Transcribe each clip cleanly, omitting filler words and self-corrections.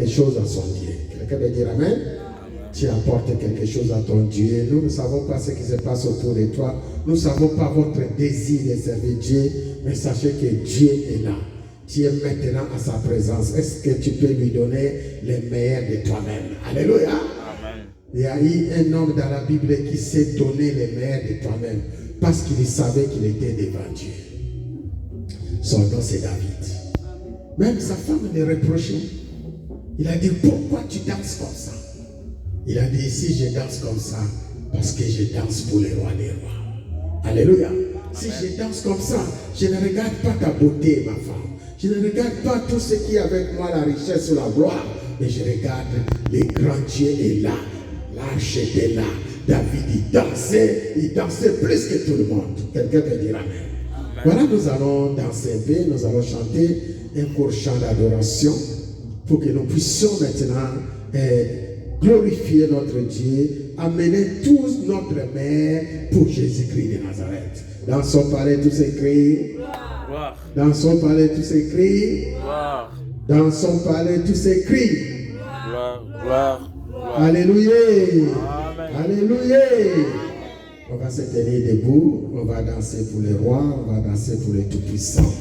quelque chose à son Dieu. Quelqu'un veut dire Amen? Tu apportes quelque chose à ton Dieu. Nous ne savons pas ce qui se passe autour de toi. Nous ne savons pas votre désir de servir Dieu. Mais sachez que Dieu est là. Tu es maintenant à sa présence. Est-ce que tu peux lui donner les meilleurs de toi-même? Alléluia. Amen. Il y a eu un homme dans la Bible qui s'est donné les meilleurs de toi-même parce qu'il savait qu'il était devant Dieu. Son nom c'est David. Même sa femme le reprochait. Il a dit, pourquoi tu danses comme ça? Il a dit, si je danse comme ça, parce que je danse pour les rois des rois. Alléluia. Si je danse comme ça, je ne regarde pas ta beauté, ma femme. Je ne regarde pas tout ce qui est avec moi, la richesse ou la gloire. Mais je regarde le grand Dieu est là. L'arche était là. David, il dansait plus que tout le monde. Quelqu'un peut dire Amen. Voilà, nous allons danser un peu, nous allons chanter un court chant d'adoration pour que nous puissions maintenant glorifier notre Dieu, amener tous notre mère pour Jésus-Christ de Nazareth. Dans son palais, tous ces cris. Dans son palais, tous ces cris. Dans son palais, tous ces cris. Alléluia. Alléluia. On va se tenir debout, on va danser pour les rois, on va danser pour les tout-puissants.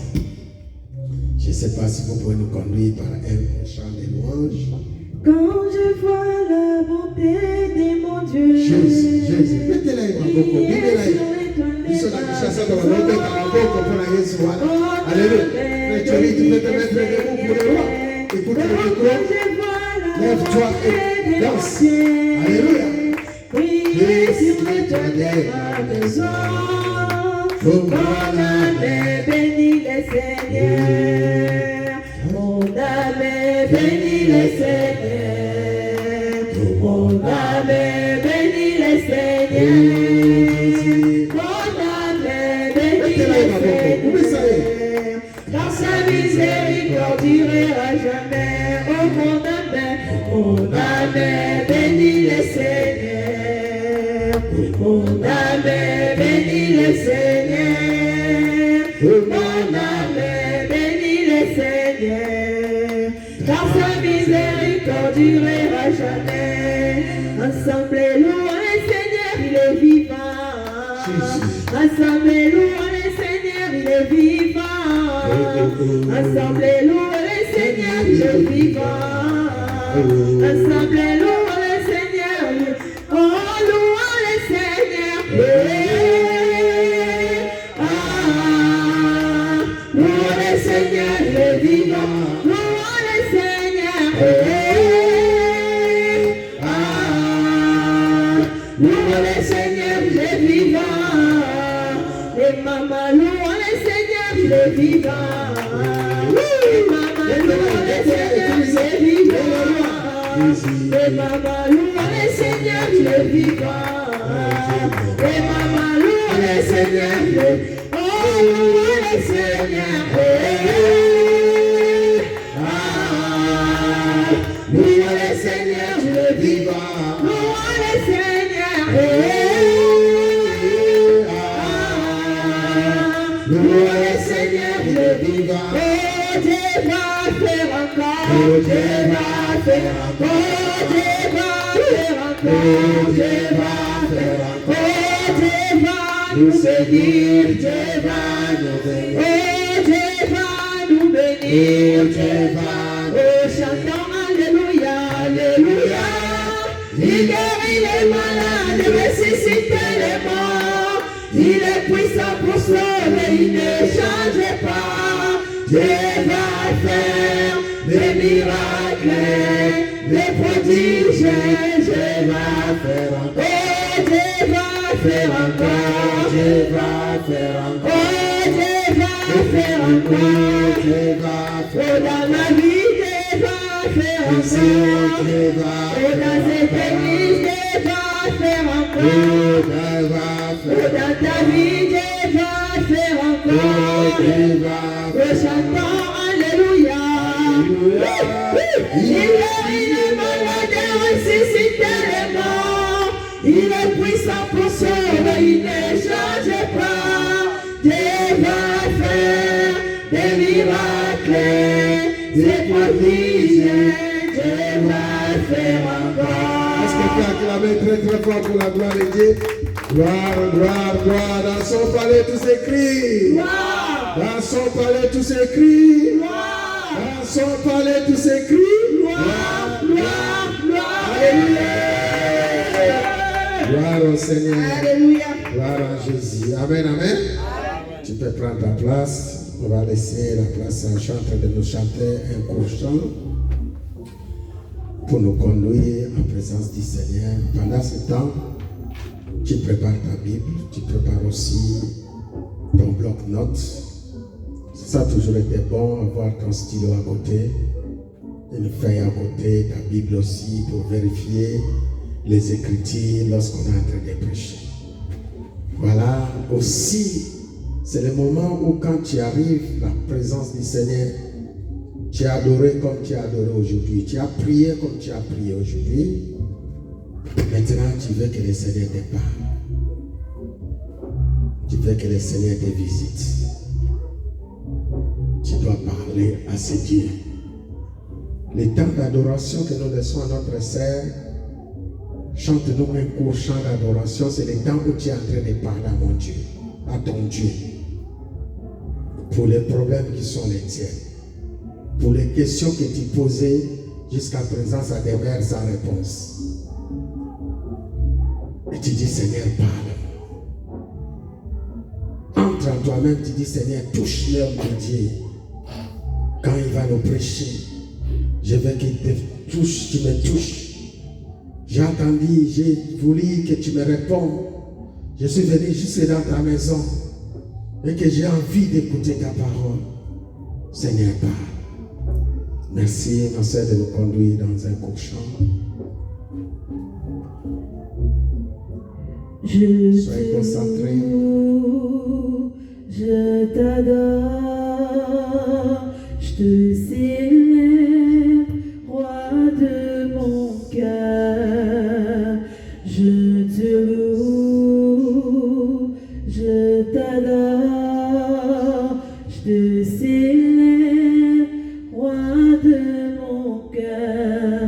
Je ne sais pas si vous pouvez nous conduire par un chant de louange. Quand je vois la bonté de mon Dieu, Jésus, mettez-la en boko, mettez-la ils sont là, chasseurs de la bonté, en boko pour la Jésus, voilà. Alléluia. Tu peux te mettre debout pour les rois. Écoute le micro, lève-toi et danse. Alléluia. priez sur le toit de ma maison. Mon âme bénit le Seigneur. Mon âme bénit le Seigneur. Mon âme bénit le Seigneur. Mon âme bénit le Seigneur. Dans sa miséricorde durera jamais. Oh mon âme bénit le Seigneur. Mon âme bénit le Seigneur. Mon âme bénit le Seigneur. Car sa miséricorde durera jamais. Ensemble louons le Seigneur, il est vivant. Ensemble louons le Seigneur, il est vivant. Ensemble louons le Seigneur, il est vivant. Ensemble louons le Seigneur, oh louons le Seigneur. Louons le Seigneur, il est vivant. Louons le Seigneur. Louons le Seigneur, il est vivant. Et maman, louons le Seigneur, il est vivant. Maman, louons le Seigneur, il est vivant. Et maman, louons le Seigneur, il est vivant. Et maman, louons le Seigneur, il est vivant. Oh, louons le Seigneur. Louons le Seigneur, il est vivant. Louons le Seigneur. Louons le Seigneur, il est vivant. Oh, Dieu va faire encore. Oh, Dieu va faire encore. Oh, Dieu va faire encore. Dieu va faire encore. Dieu va nous bénir. Dieu va nous bénir. Oh, Dieu va nous bénir. Dieu va. Oh, chantons alléluia, alléluia. Il guérit les malades, ressuscite les morts. Il est puissant pour sauver, il ne change pas. Dieu va faire des miracles, des prodiges. Dieu va faire encore. Dieu va faire encore. Dieu va faire encore. Dieu va faire encore. Dieu va faire dans ma vie, Dieu va faire encore. Dieu va dans cette église, Dieu va faire encore. Dieu va faire dans ta vie, Dieu va faire encore. Dieu va faire. Chantons alléluia. Il guérit les malades, ressuscite les morts. Il est puissant pour sauver, il ne change pas. Dieu va faire des miracles, des prodiges. Dieu va faire encore. Est-ce qu'on peut acclamer très très fort pour la gloire de Dieu? Gloire, gloire, gloire. Dans son palais tous ses cris. Dans son palais tous ses cris. Dans son palais tous ses cris. Gloire, gloire, gloire. Alléluia. Gloire au Seigneur. Alléluia. Gloire à Jésus. Amen, amen. Tu peux prendre ta place. On va laisser la place à un chanteur de nous chanter un court chant pour nous conduire en présence du Seigneur. Pendant ce temps, tu prépares ta Bible, tu prépares aussi ton bloc-notes. Ça a toujours été bon, avoir ton stylo à côté, une feuille à côté, ta Bible aussi, pour vérifier les Écritures lorsqu'on est en train de prêcher. Voilà, aussi, c'est le moment où quand tu arrives, la présence du Seigneur, tu as adoré comme tu as adoré aujourd'hui, tu as prié comme tu as prié aujourd'hui. Maintenant, tu veux que le Seigneur te parle. Tu veux que le Seigneur te visite. Tu dois parler à ce Dieu. Le temps d'adoration que nous laissons à notre sœur, chante-nous un court chant d'adoration, c'est le temps où tu es en train de parler à mon Dieu, à ton Dieu. Pour les problèmes qui sont les tiens, pour les questions que tu posais jusqu'à présent, ça demeure sans réponse. Et tu dis, Seigneur, parle. Entre en toi-même, tu dis, Seigneur, touche l'homme de Dieu. Quand il va nous prêcher, je veux qu'il te touche, tu me touches. J'ai entendu, j'ai voulu que tu me répondes. Je suis venu jusque dans ta maison et que j'ai envie d'écouter ta parole. Seigneur, parle. Merci, ma soeur, de nous conduire dans un court chant. Soyez concentrés. Je t'adore, je te célèbre, roi de mon cœur. Je te loue, je t'adore, je te célèbre, roi de mon cœur.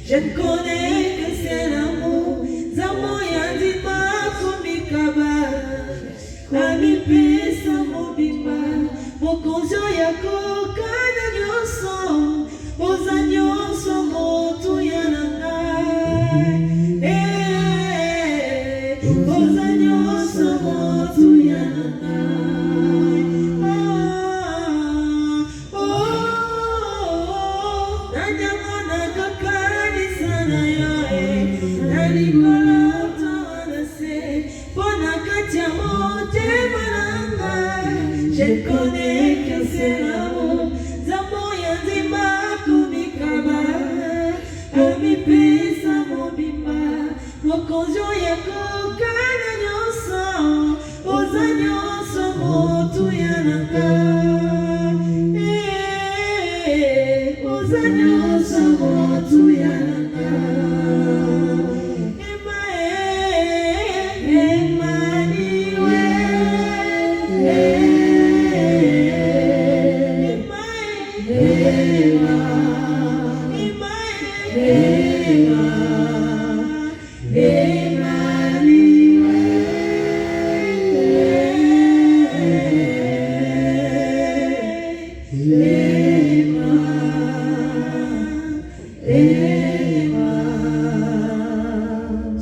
Je connais que c'est l'amour, Zamoya dit pas komikaba, ami pesa mobimba, mokonzo yako kana nyoso, oza nyoso motu yananga, oza nyoso motu yananga. Je connais que c'est l'amour, Zamoya Zima Kumikaba, Ami Pesa Mobimba, Mokonjo Yako Kana Nyoso, Oza Nyoso Motu Yanaka.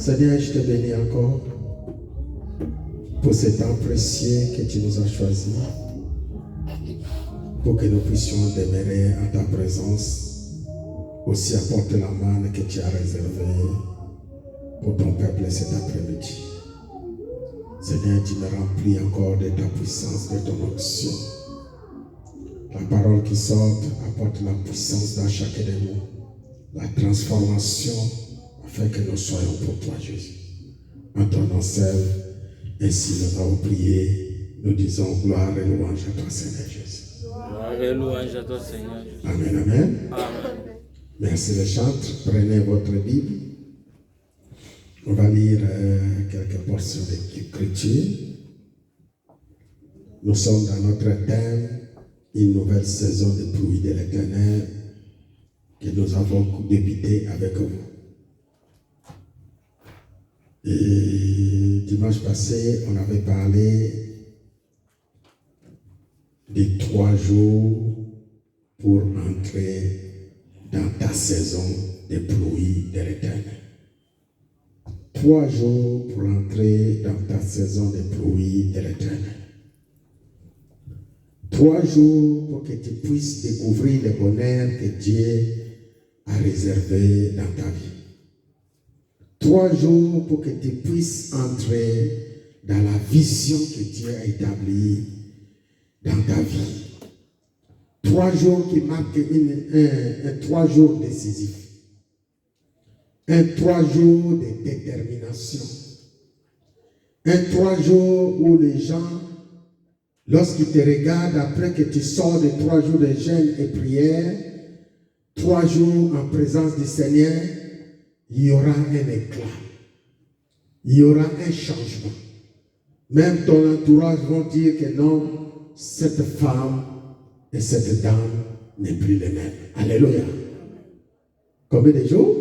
Seigneur, je te bénis encore pour ce temps précieux que tu nous as choisi pour que nous puissions demeurer en ta présence, aussi apporter la manne que tu as réservée pour ton peuple cet après-midi. Seigneur, tu me remplis encore de ta puissance, de ton onction. La parole qui sort apporte la puissance dans chacun de nous, la transformation, afin que nous soyons pour toi, Jésus. En ton nom seul, ainsi nous avons prié, nous disons gloire et louange à toi, Seigneur Jésus. Gloire et louange à toi, Seigneur Jésus. Amen, amen. Amen. Merci les chantres. Prenez votre Bible. On va lire quelques portions d'écriture. Nous sommes dans notre thème, une nouvelle saison de pluie de l'Éternel que nous avons débuté avec vous. Et dimanche passé, on avait parlé des 3 jours pour entrer dans ta saison de pluie de l'Éternel. 3 jours pour entrer dans ta saison de pluie de l'Éternel. 3 jours pour que tu puisses découvrir le bonheur que Dieu a réservé dans ta vie. 3 jours pour que tu puisses entrer dans la vision que Dieu a établie dans ta vie. 3 jours qui marquent un 3 jours décisif. Un 3 jours de détermination. Un 3 jours où les gens, lorsqu'ils te regardent après que tu sors de 3 jours de jeûne et prière, 3 jours en présence du Seigneur, il y aura un éclat. Il y aura un changement. Même ton entourage vont dire que non, cette femme et cette dame n'est plus les mêmes. Alléluia. Combien de jours?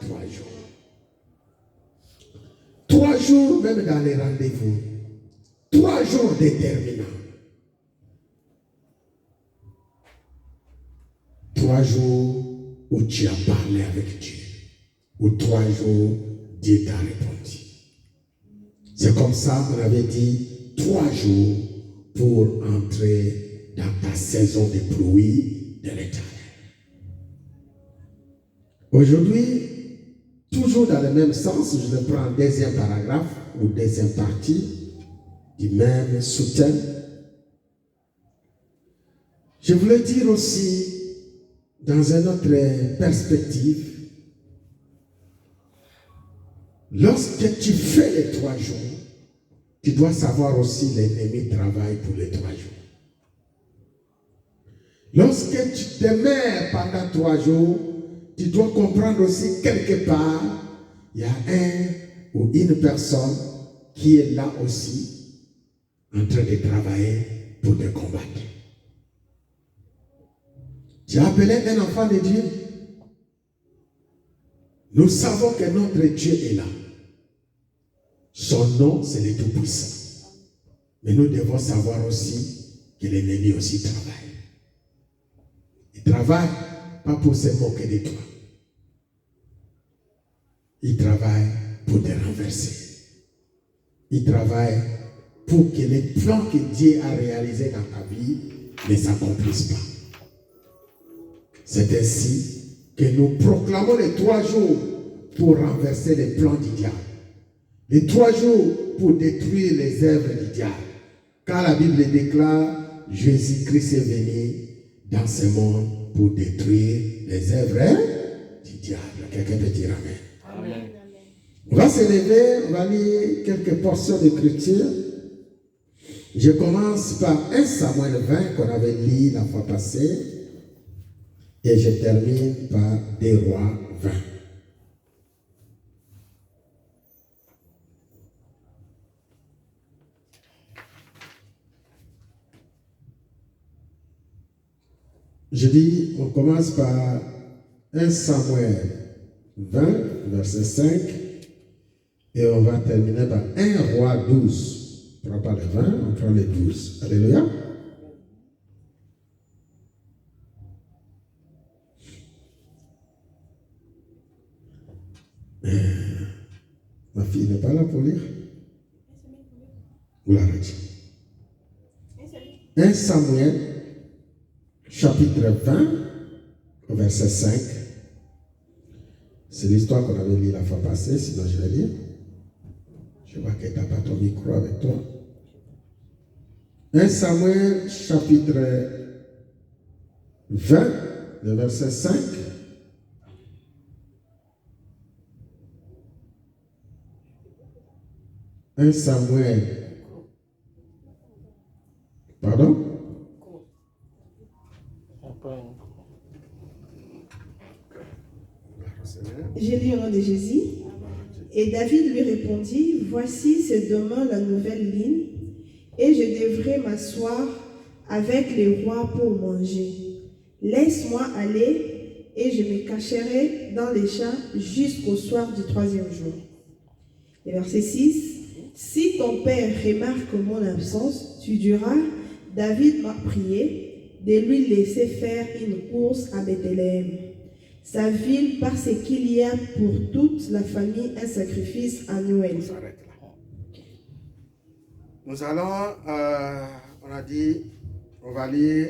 3 jours. 3 jours même dans les rendez-vous. 3 jours déterminants. 3 jours où tu as parlé avec Dieu. Où 3 jours, Dieu t'a répondu. C'est comme ça qu'on avait dit 3 jours pour entrer dans ta saison de pluie de l'Éternel. Aujourd'hui, toujours dans le même sens, je le prends en 2e paragraphe ou 2e partie du même sous-thème. Je voulais dire aussi, dans une autre perspective, lorsque tu fais les 3 jours, tu dois savoir aussi l'ennemi travaille pour les 3 jours. Lorsque tu demeures pendant 3 jours, tu dois comprendre aussi quelque part, il y a un ou une personne qui est là aussi, en train de travailler pour te combattre. Tu as appelé un enfant de Dieu. Nous savons que notre Dieu est là. Son nom, c'est le Tout-Puissant. Mais nous devons savoir aussi que l'ennemi aussi travaille. Il travaille pas pour se moquer de toi. Il travaille pour te renverser. Il travaille pour que les plans que Dieu a réalisés dans ta vie ne s'accomplissent pas. C'est ainsi que nous proclamons les 3 jours pour renverser les plans du diable. Les 3 jours pour détruire les œuvres du diable. Car la Bible déclare, Jésus-Christ est venu dans ce monde pour détruire les œuvres du diable. Quelqu'un peut dire Amen. Amen. On va se lever, on va lire quelques portions d'écriture. Je commence par 1 Samuel 20 qu'on avait lu la fois passée. Et je termine par des Rois 20. Je dis, on commence par 1 Samuel 20, verset 5, et on va terminer par 1 Roi 12. On ne prend pas les 20, on prend les 12. Alléluia. Ma fille n'est pas là pour lire. Gloire à Dieu. 1 Samuel, chapitre 20, verset 5. C'est l'histoire qu'on avait lue la fois passée, sinon je vais lire. Je vois que tu n'as pas ton micro avec toi. 1 Samuel, chapitre 20, le verset 5. Un Samuel. Pardon? J'ai lu au nom de Jésus. Et David lui répondit, voici, c'est demain la nouvelle ligne, et je devrais m'asseoir avec les rois pour manger. Laisse-moi aller, et je me cacherai dans les champs jusqu'au soir du 3e jour. Et verset 6. Si ton père remarque mon absence, tu diras, David m'a prié de lui laisser faire une course à Bethléem, sa ville, parce qu'il y a pour toute la famille un sacrifice annuel. On s'arrête là. Nous allons, on a dit, on va lire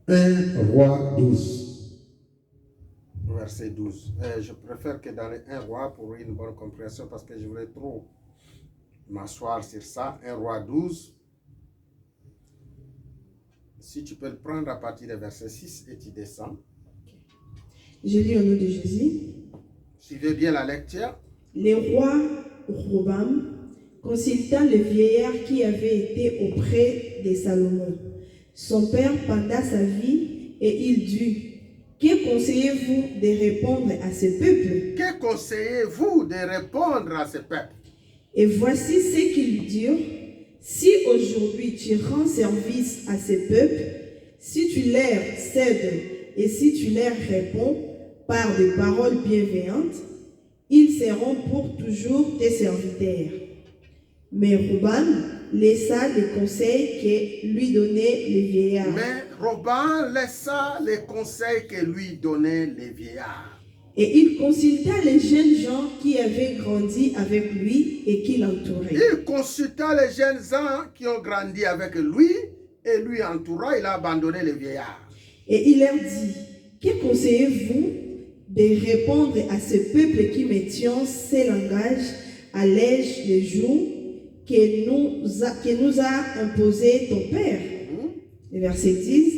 1 Roi 12. Verset 12. Je préfère que dans les 1 Roi pour une bonne compréhension parce que je voulais trop m'asseoir sur ça. 1 Roi 12. Si tu peux le prendre à partir du verset 6 et tu descends. Je lis au nom de Jésus. Suivez bien la lecture. Le roi Robam consulta le vieillard qui avait été auprès de Salomon, son père pendant sa vie, et il dit, que conseillez-vous de répondre à ce peuple? Que conseillez-vous de répondre à ce peuple? Et voici ce qu'ils lui dirent. Si aujourd'hui tu rends service à ce peuple, si tu leur cèdes et si tu leur réponds par des paroles bienveillantes, ils seront pour toujours tes serviteurs. Mais Robam laissa les conseils que lui donnait les vieillards. Mais Robam laissa les conseils que lui donnaient les vieillards. Et il consulta les jeunes gens qui avaient grandi avec lui et qui l'entouraient. Il consulta les jeunes gens qui ont grandi avec lui et lui entoura, il a abandonné les vieillards. Et il leur dit, que conseillez-vous de répondre à ce peuple qui me tient ces langages, allège les jours que nous a imposé ton père? Le verset 10.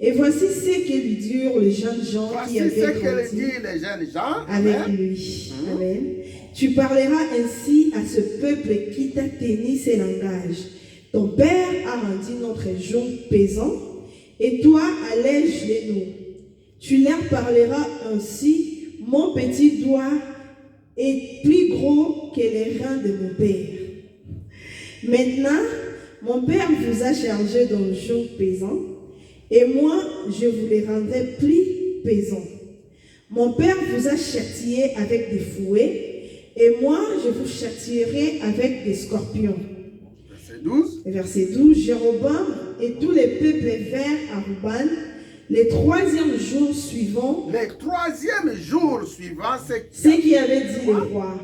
Et voici ce que lui dirent les jeunes gens qui avaient grandi avec lui. Amen. Tu parleras ainsi à ce peuple qui t'a tenu ces langages. Ton père a rendu notre jour pesant, et toi allège-les-nous. Tu leur parleras ainsi, mon petit doigt est plus gros que les reins de mon père. Maintenant, mon père vous a chargé d'un jour pesant, et moi, je vous les rendrai plus pesants. Mon père vous a châtié avec des fouets, et moi, je vous châtierai avec des scorpions. Verset 12. Verset 12. Jéroboam et tous les peuples vinrent à Ruban le 3e jour suivant. Le 3e jour suivant, ce qui avait dit le roi.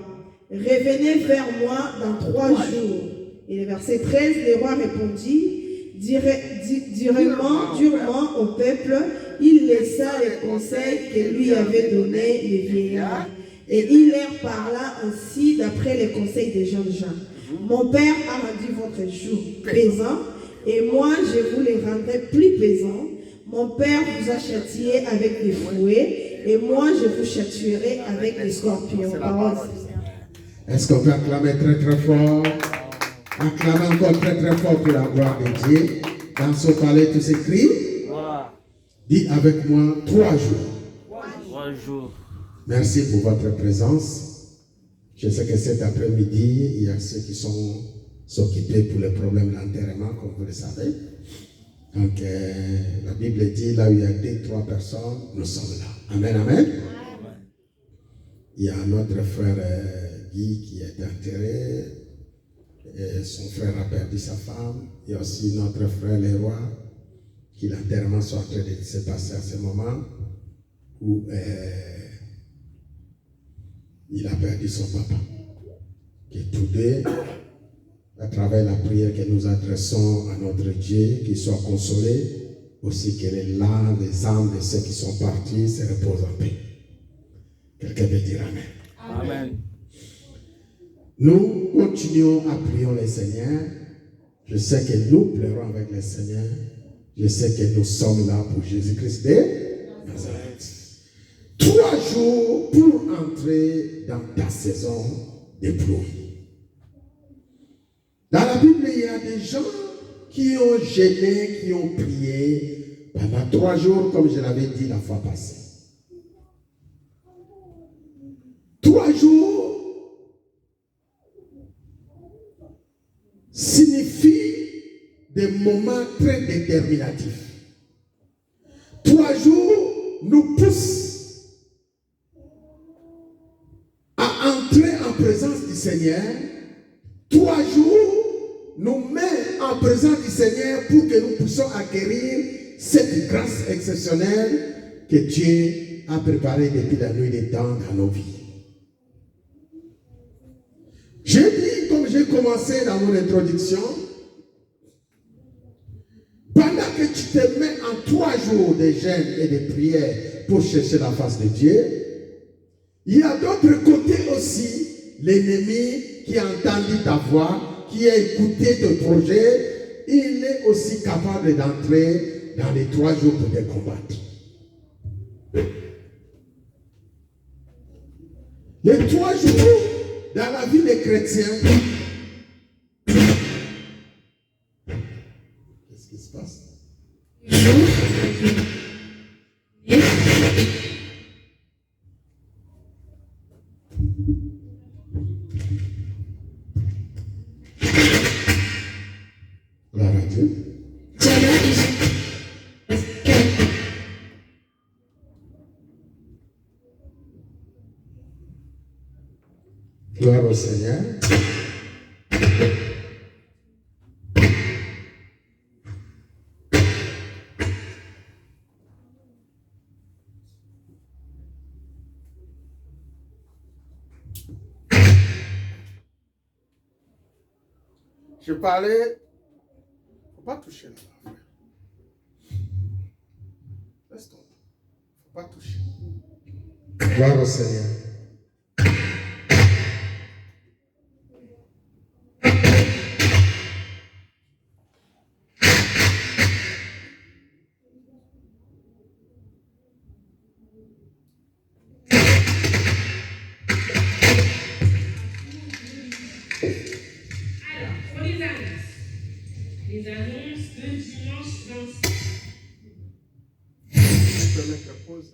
Revenez vers moi dans 3 jours. Et le verset 13, le roi répondit, durement au peuple, il laissa les conseils que lui avaient donnés les vieillards. Et il leur parla ainsi d'après les conseils des jeunes gens. Mon père a rendu votre jour pesant, et moi je vous les rendrai plus pesants. Mon père vous a châtié avec des fouets, et moi je vous châtierai avec des scorpions. Est-ce qu'on peut acclamer très très fort? Acclamez encore très très fort pour la gloire de Dieu. Dans ce palais, tout s'écrit. Dis avec moi 3 jours. 3 jours. Merci pour votre présence. Je sais que cet après-midi, il y a ceux qui sont s'occuper pour les problèmes d'enterrement, comme vous le savez. Donc, la Bible dit, là où il y a 2-3 personnes, nous sommes là. Amen, amen. Il y a notre frère Guy qui est enterré. Et son frère a perdu sa femme. Il y a aussi notre frère Leroy, qui l'enterrement soit en train de se passer à ce moment où il a perdu son papa. Que tous deux, à travers la prière que nous adressons à notre Dieu, qu'il soit consolé, aussi que les âmes de ceux qui sont partis se reposent en paix. Quelqu'un veut dire Amen. Amen. Nous continuons à prier le Seigneur. Je sais que nous pleurons avec le Seigneur. Je sais que nous sommes là pour Jésus-Christ de Nazareth. 3 jours pour entrer dans ta saison de pluie. Dans la Bible, il y a des gens qui ont jeûné, qui ont prié pendant 3 jours, comme je l'avais dit la fois passée. 3 jours signifie des moments très déterminatifs. 3 jours nous poussent à entrer en présence du Seigneur. 3 jours nous met en présence du Seigneur pour que nous puissions acquérir cette grâce exceptionnelle que Dieu a préparée depuis la nuit des temps dans nos vies. J'ai dit, comme j'ai commencé dans mon introduction, pendant que tu te mets en 3 jours de jeûne et de prière pour chercher la face de Dieu, il y a d'autres côtés aussi l'ennemi qui a entendu ta voix, qui a écouté tes projets, il est aussi capable d'entrer dans les 3 jours pour te combattre. Les 3 jours dans la vie des chrétiens, qu'est-ce qui se passe? Gloire à Dieu. Gloire au Seigneur. Je parlais, il ne faut pas toucher là-bas, frère. Laisse tomber. Il ne faut pas toucher. Gloire au Seigneur. Les annonces de dimanche 26. Je peux mettre la pause.